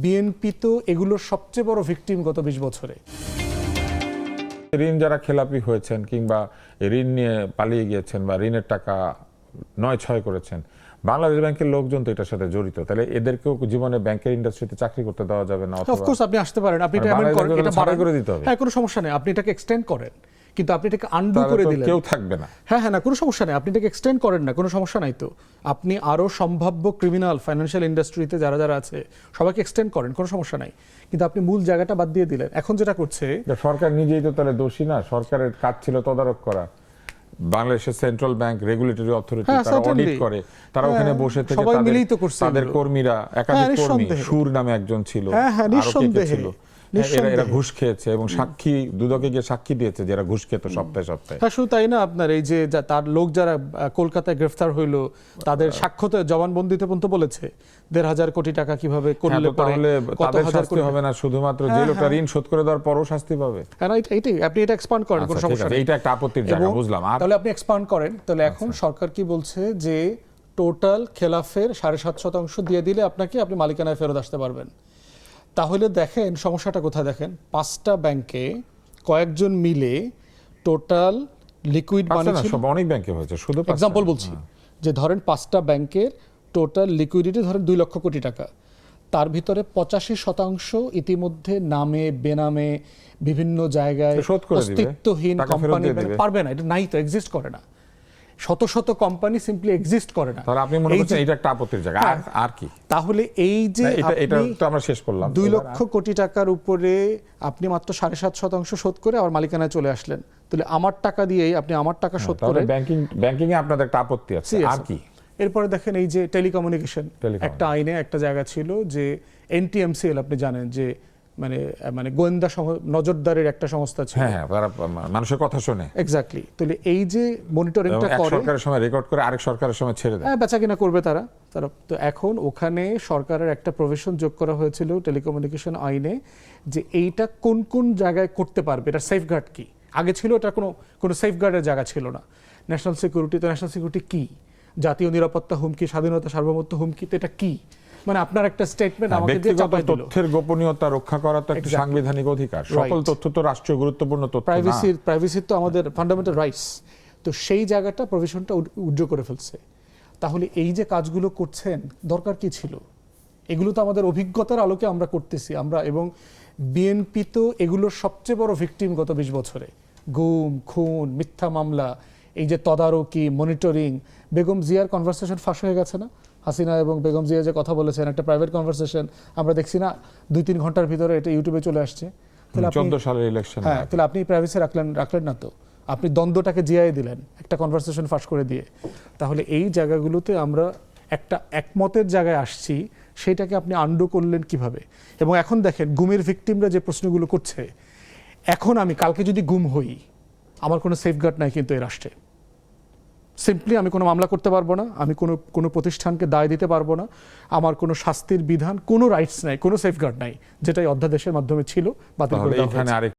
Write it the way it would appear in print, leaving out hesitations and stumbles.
BNP তো এগুলোর সবচেয়ে বড় ভিকটিম গত 20 বছরে। ঋণ যারা খেলাপি হয়েছেন কিংবা ঋণ নিয়ে পালিয়ে গিয়েছেন বা ঋণের টাকা নয় ছয় করেছেন, বাংলাদেশ ব্যাংকের লোকজন তো এটার সাথে জড়িত, তাহলে এদেরকেও জীবনে ব্যাংকের ইন্ডাস্ট্রিতে চাকরি করতে দেওয়া যাবে না? অফকোর্স আপনি আসতে পারেন, আপনি এটা এমন করেন, এটা বাড়াই করে দিতে হবে। হ্যাঁ, কোনো সমস্যা নেই, আপনি এটাকে এক্সটেন্ড করেন, কিন্তু আপনি এটাকে আনডু করে দিলেন, কেউ থাকবে না। হ্যাঁ হ্যাঁ, না কোনো সমস্যা নেই, আপনি এটাকে এক্সটেন্ড করেন না, কোনো সমস্যা নাই তো। আপনি আরো সম্ভাব্য ক্রিমিনাল ফাইন্যান্সিয়াল ইন্ডাস্ট্রিতে যারা যারা আছে সবাইকে এক্সটেন্ড করেন, কোনো সমস্যা নাই, কিন্তু আপনি মূল জায়গাটা বাদ দিয়ে দিলেন। এখন যেটা করছে সরকার নিজেই তো তাহলে দোষী না, সরকারের কাজ ছিল তদারক করা। বাংলাদেশের সেন্ট্রাল ব্যাংক রেগুলেটরি অথরিটি তারা অডিট করে, তারা ওখানে বসে থেকে সবাই মিলেই তো করছে, তাদের কর্মীরা, একাধিক কর্মী, সুর নামে একজন ছিল, এরা ঘুষ খেয়েছে এবং সাক্ষী দুদকে গিয়ে সাক্ষী দিয়েছে যারা ঘুষ খেত সপ্তাহে সপ্তাহে। হ্যাঁ, শুধু তাই না, আপনার এই যে তার লোক যারা কলকাতায় গ্রেফতার হইলো তাদের সাক্ষ্যতে জবানবন্দিতে পর্যন্ত বলেছে 1,500 কোটি টাকা কিভাবে করলে তাহলে তাদের শাস্তি হবে না, শুধুমাত্র যে লোকটা ঋণ শোধ করে দেওয়ার পরও শাস্তি পাবে? হ্যাঁ, এইটাই আপনি এটা এক্সপান্ড করেন, কোনো সমস্যা নেই, এইটা একটা আপত্তির জায়গা, বুঝলাম। তাহলে আপনি এক্সপান্ড করেন, তাহলে এখন সরকার কি বলছে যে টোটাল খেলাফের 7.5% দিয়ে দিলে আপনি মালিকানায় ফেরত আসতে পারবেন। তাহলে দেখেন সমস্যাটা কোথায়, দেখেন 5টা ব্যাংকে কয়েকজন মিলে টোটাল লিকুইড মানি ছিল, অনেক ব্যাংকে হয়েছে, শুধু এক্সাম্পল বলছি যে ধরেন 5টা ব্যাংকের টোটাল লিকুইডিটি ধরেন 2 লক্ষ কোটি টাকা, তার ভিতরে 85% ইতিমধ্যে নামে বেনামে বিভিন্ন জায়গায় অস্তিত্বহীন কোম্পানি পারবে না, এটা নাই তো, এক্সিস্ট করে না, শত শত কোম্পানি সিম্পলি এক্সিস্ট করে না। তাহলে আপনি মনে করছেন এটা একটা আপত্তির জায়গা? আর কি? তাহলে এই যে এটা তো আমরা শেষ করলাম, 2 লক্ষ কোটি টাকার উপরে আপনি মাত্র 7.5% শোধ করে আবার মালিকানায় চলে আসলেন, তাহলে আমার টাকা দিয়েই আপনি আমার টাকা শোধ করে ব্যাংকিং এ আপনাদের একটা আপত্তি আছে, আর কি? এরপরে দেখেন এই যে টেলিকমিউনিকেশন একটা আইনে একটা জায়গা ছিল যে এনটিএমসিএল, আপনি জানেন যে মানে গোয়েন্দা নজরদারির একটা সংস্থা ছিল, হ্যাঁ, তারা মানুষের কথা শোনে, এক্স্যাক্টলি। তাহলে এই যে মনিটরিংটা করে, সরকারের সময় রেকর্ড করে আরেক সরকারের সময় ছেড়ে দেয়, বেচা কিনা করবে তারা। তো এখন ওখানে সরকারের একটা প্রভিশন যোগ করা হয়েছিল টেলিকমিউনিকেশন আইনে যে এইটা কোন কোন জায়গায় করতে পারবে, এটা সেফগার্ড কি। আগে ছিল এটা কোনো সেফগার্ডের জায়গা ছিল না। ন্যাশনাল সিকিউরিটি, তো ন্যাশনাল সিকিউরিটি কি, জাতীয় নিরাপত্তা হুমকি, স্বাধীনতা সার্বভৌমত্ব হুমকি, তো এটা কি? মানে আপনার একটা স্টেটমেন্ট আমাকে দিয়ে চাপাই দিল। তথ্যের গোপনীয়তা রক্ষা করা তো একটা সাংবিধানিক অধিকার, সকল তথ্য তো রাষ্ট্রীয় গুরুত্বপূর্ণ তথ্য, প্রাইভেসি তো আমাদের ফান্ডামেন্টাল রাইটস। তো সেই জায়গাটা প্রভিশনটা উজ্জ্বল করে ফেলছে। তাহলে এই যে কাজগুলো করছেন দরকার কি ছিল? এগুলো তো আমাদের অভিজ্ঞতার আলোকে আমরা করতেছি আমরা, এবং বিএনপি তো এগুলোর সবচেয়ে বড় ভিকটিম গত 20 বছরে। গুম, খুন, মিথ্যা মামলা, এই যে তদারকি, মনিটরিং। বেগম জিয়ার কনভারসেশন ফাঁস হয়ে গেছে না? হাসিনা এবং বেগম জিয়া যে কথা বলেছেন, একটা প্রাইভেট কনভারসেশন আমরা দেখছি না, 2-3 ঘন্টার ভিতরে এটা ইউটিউবে চলে আসছে। 14 সালের ইলেকশন। হ্যাঁ, তাহলে আপনি প্রাইভেসি রাখলেন না তো, আপনি দ্বন্দ্বটাকে জিয়াই দিলেন একটা কনভারসেশন ফাঁস করে দিয়ে। তাহলে এই জায়গাগুলোতে আমরা একটা একমতের জায়গায় আসছি, সেটাকে আপনি আন্ডু করলেন কিভাবে? এবং এখন দেখেন গুমের ভিকটিমরা যে প্রশ্নগুলো করছে, এখন আমি কালকে যদি গুম হই, আমার কোনো সেফগার্ড নাই কিন্তু এই রাষ্ট্রে। সিম্পলি আমি কোনো মামলা করতে পারবো না, আমি কোনো প্রতিষ্ঠানকে দায় দিতে পারবো না, আমার কোনো শাস্তির বিধান, কোনো রাইটস নাই, কোনো সেফগার্ড নাই, যেটাই অধ্যাদেশের মাধ্যমে ছিল বাতিল করে দেওয়া হয়েছে।